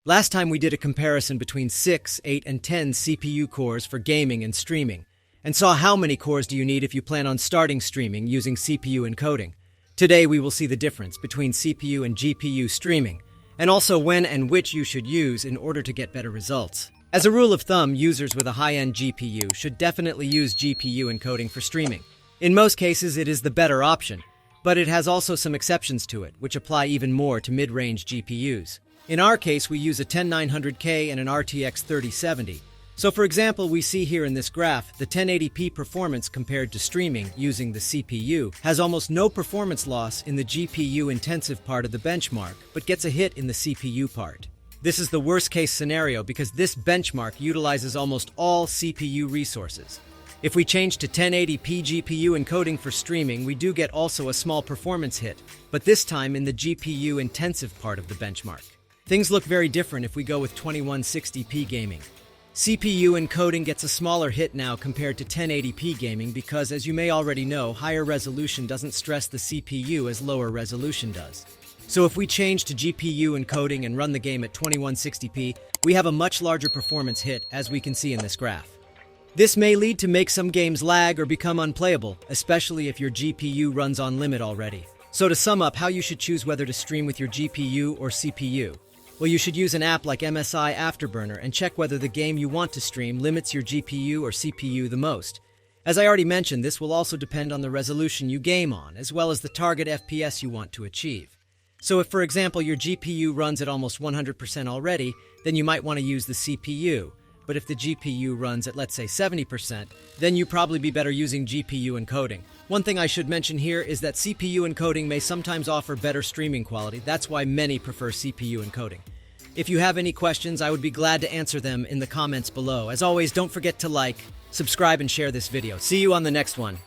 Last time we did a comparison between 6, 8, and 10 CPU cores for gaming and streaming, and saw how many cores do you need if you plan on starting streaming using CPU encoding. Today we will see the difference between CPU and GPU streaming, and also when and which you should use in order to get better results. As a rule of thumb, users with a high-end GPU should definitely use GPU encoding for streaming. In most cases, it is the better option, but it has also some exceptions to it, which apply even more to mid-range GPUs. In our case, we use a 10900K and an RTX 3070. So for example, we see here in this graph, the 1080p performance compared to streaming using the CPU has almost no performance loss in the GPU-intensive part of the benchmark, but gets a hit in the CPU part. This is the worst-case scenario because this benchmark utilizes almost all CPU resources. If we change to 1080p GPU encoding for streaming, we do get also a small performance hit, but this time in the GPU-intensive part of the benchmark. Things look very different if we go with 2160p gaming. CPU encoding gets a smaller hit now compared to 1080p gaming because, as you may already know, higher resolution doesn't stress the CPU as lower resolution does. So if we change to GPU encoding and run the game at 2160p, we have a much larger performance hit, as we can see in this graph. This may lead to make some games lag or become unplayable, especially if your GPU runs on limit already. So to sum up how you should choose whether to stream with your GPU or CPU. Well, you should use an app like MSI Afterburner and check whether the game you want to stream limits your GPU or CPU the most. As I already mentioned, this will also depend on the resolution you game on, as well as the target FPS you want to achieve. So if, for example, your GPU runs at almost 100% already, then you might want to use the CPU. But if the GPU runs at, let's say, 70%, then you'd probably be better using GPU encoding. One thing I should mention here is that CPU encoding may sometimes offer better streaming quality. That's why many prefer CPU encoding. If you have any questions, I would be glad to answer them in the comments below. As always, don't forget to like, subscribe, and share this video. See you on the next one.